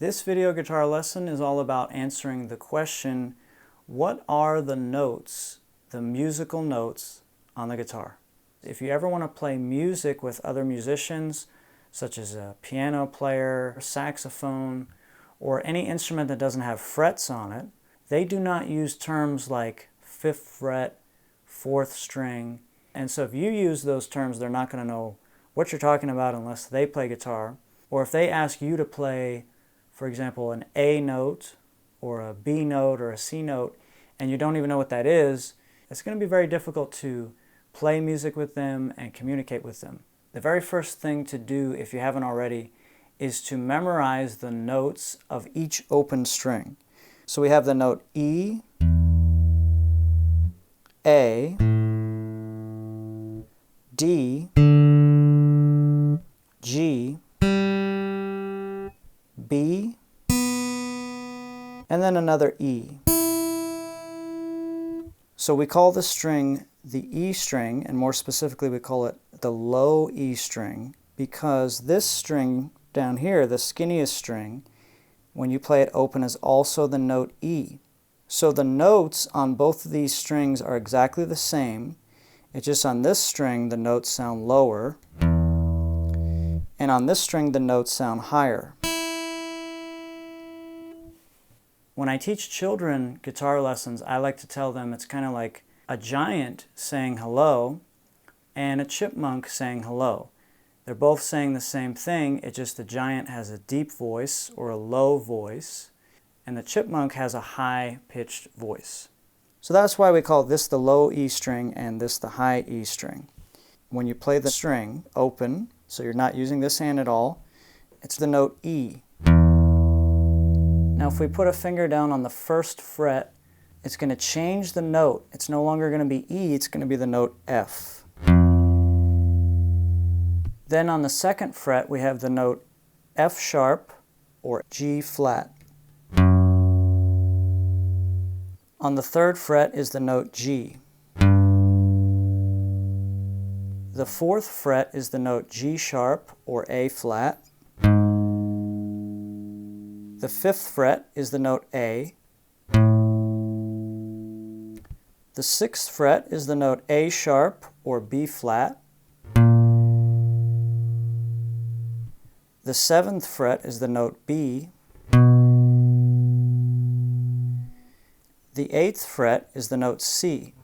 This video guitar lesson is all about answering the question, what are the notes, the musical notes on the guitar? If you ever want to play music with other musicians, such as a piano player, saxophone, or any instrument that doesn't have frets on it, they do not use terms like fifth fret, fourth string, and so if you use those terms, they're not going to know what you're talking about unless they play guitar. Or if they ask you to play, for example, an A note or a B note or a C note, and you don't even know what that is, it's going to be very difficult to play music with them and communicate with them. The very first thing to do, if you haven't already, is to memorize the notes of each open string. So we have the note E, A, D, G, B, and then another E. So we call this string the E string, and more specifically we call it the low E string, because this string down here, the skinniest string, when you play it open, is also the note E. So the notes on both of these strings are exactly the same. It's just on this string the notes sound lower, and on this string the notes sound higher. When I teach children guitar lessons, I like to tell them it's kind of like a giant saying hello and a chipmunk saying hello. They're both saying the same thing, it's just the giant has a deep voice or a low voice, and the chipmunk has a high-pitched voice. So that's why we call this the low E string and this the high E string. When you play the string open, so you're not using this hand at all, it's the note E. Now if we put a finger down on the first fret, it's going to change the note. It's no longer going to be E, it's going to be the note F. Then on the second fret we have the note F sharp or G flat. On the third fret is the note G. The fourth fret is the note G sharp or A flat. The fifth fret is the note A. The sixth fret is the note A sharp or B flat. The seventh fret is the note B. The eighth fret is the note C.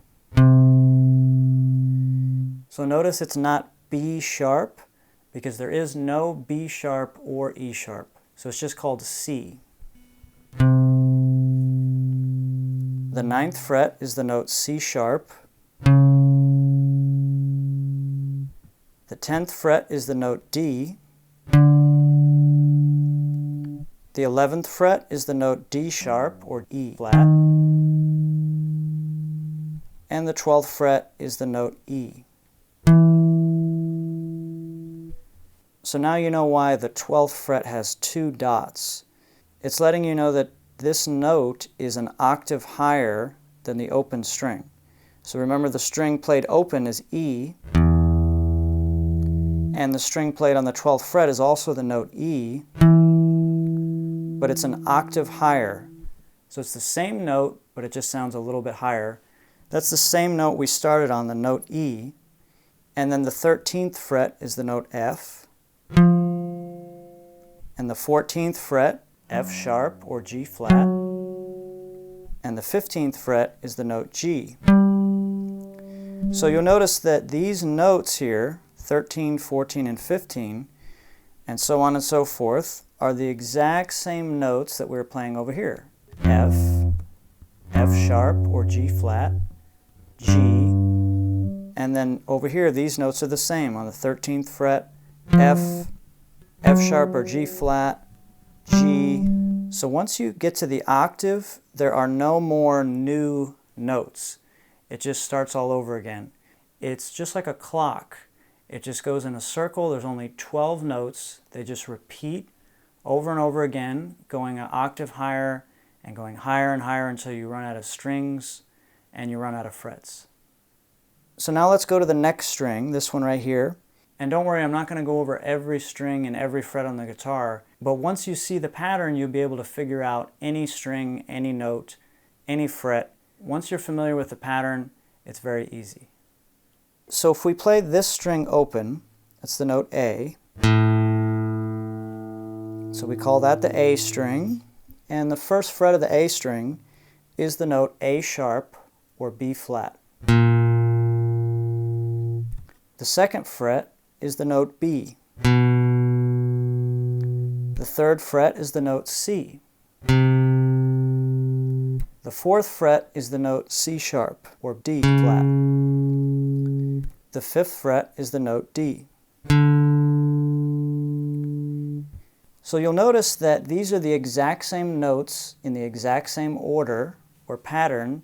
So notice it's not B sharp because there is no B sharp or E sharp. So it's just called C. The ninth fret is the note C sharp. The 10th fret is the note D. The 11th fret is the note D sharp or E flat. And the 12th fret is the note E. So now you know why the 12th fret has two dots. It's letting you know that this note is an octave higher than the open string. So remember, the string played open is E, and the string played on the 12th fret is also the note E, but it's an octave higher. So it's the same note, but it just sounds a little bit higher. That's the same note we started on, the note E, and then the 13th fret is the note F, and the 14th fret, F sharp or G flat, and the 15th fret is the note G. So you'll notice that these notes here, 13, 14, and 15, and so on and so forth, are the exact same notes that we were playing over here. F, F sharp or G flat, G, and then over here these notes are the same. On the 13th fret, F, F sharp or G flat, G. So once you get to the octave, there are no more new notes. It just starts all over again. It's just like a clock. It just goes in a circle. There's only 12 notes. They just repeat over and over again, going an octave higher and going higher and higher until you run out of strings and you run out of frets. So now let's go to the next string, this one right here. And don't worry, I'm not going to go over every string and every fret on the guitar, but once you see the pattern, you'll be able to figure out any string, any note, any fret. Once you're familiar with the pattern, it's very easy. So if we play this string open, that's the note A. So we call that the A string, and the first fret of the A string is the note A sharp or B flat. The second fret is the note B. The third fret is the note C. The fourth fret is the note C sharp or D flat. The fifth fret is the note D. So you'll notice that these are the exact same notes in the exact same order or pattern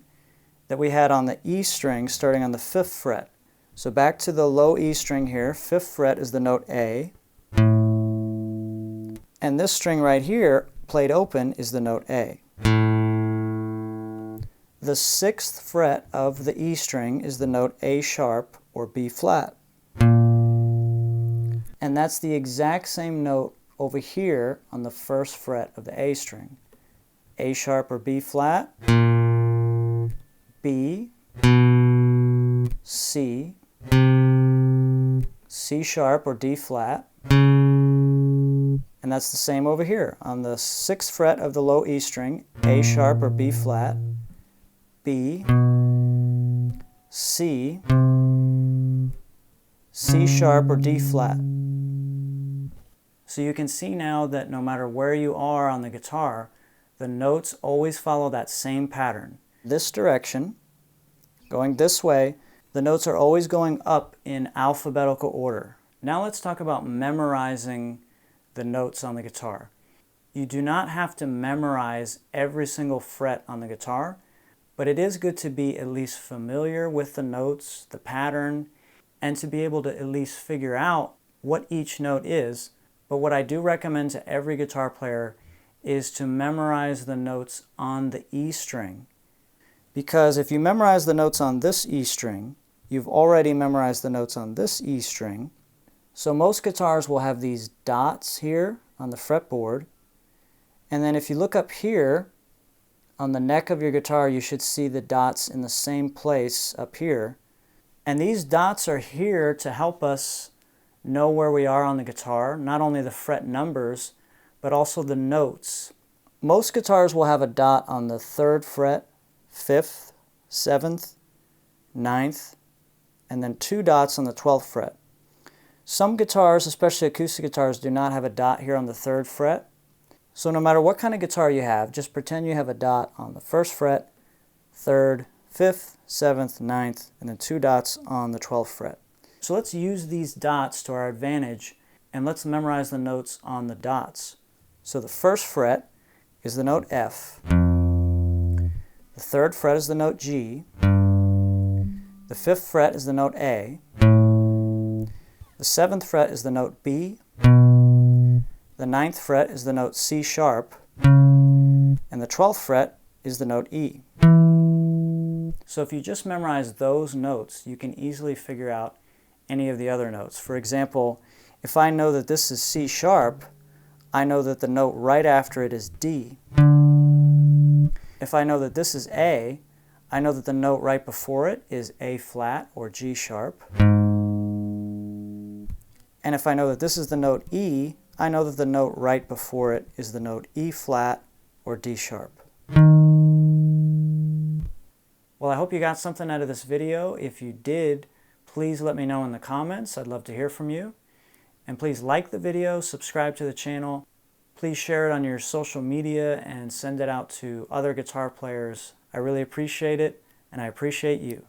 that we had on the E string starting on the fifth fret. So back to the low E string here, fifth fret is the note A. And this string right here, played open, is the note A. The sixth fret of the E string is the note A sharp or B flat. And that's the exact same note over here on the first fret of the A string. A sharp or B flat, B, C, C sharp or D flat, and that's the same over here. On the sixth fret of the low E string, A sharp or B flat, B, C, C sharp or D flat. So you can see now that no matter where you are on the guitar, the notes always follow that same pattern. This direction, going this way, the notes are always going up in alphabetical order. Now let's talk about memorizing the notes on the guitar. You do not have to memorize every single fret on the guitar, but it is good to be at least familiar with the notes, the pattern, and to be able to at least figure out what each note is. But what I do recommend to every guitar player is to memorize the notes on the E string. Because if you memorize the notes on this E string, you've already memorized the notes on this E string. So most guitars will have these dots here on the fretboard. And then if you look up here, on the neck of your guitar, you should see the dots in the same place up here. And these dots are here to help us know where we are on the guitar, not only the fret numbers, but also the notes. Most guitars will have a dot on the 3rd fret, 5th, 7th, 9th, and then 2 dots on the 12th fret. Some guitars, especially acoustic guitars, do not have a dot here on the 3rd fret. So no matter what kind of guitar you have, just pretend you have a dot on the 1st fret, 3rd, 5th, 7th, 9th, and then 2 dots on the 12th fret. So let's use these dots to our advantage, and let's memorize the notes on the dots. So the 1st fret is the note F. The 3rd fret is the note G. The 5th fret is the note A. The 7th fret is the note B. The 9th fret is the note C sharp. And the 12th fret is the note E. So if you just memorize those notes, you can easily figure out any of the other notes. For example, if I know that this is C sharp, I know that the note right after it is D. If I know that this is A, I know that the note right before it is A flat or G sharp. And if I know that this is the note E, I know that the note right before it is the note E flat or D sharp. Well, I hope you got something out of this video. If you did, please let me know in the comments. I'd love to hear from you. And please like the video, subscribe to the channel. Please share it on your social media and send it out to other guitar players. I really appreciate it, and I appreciate you.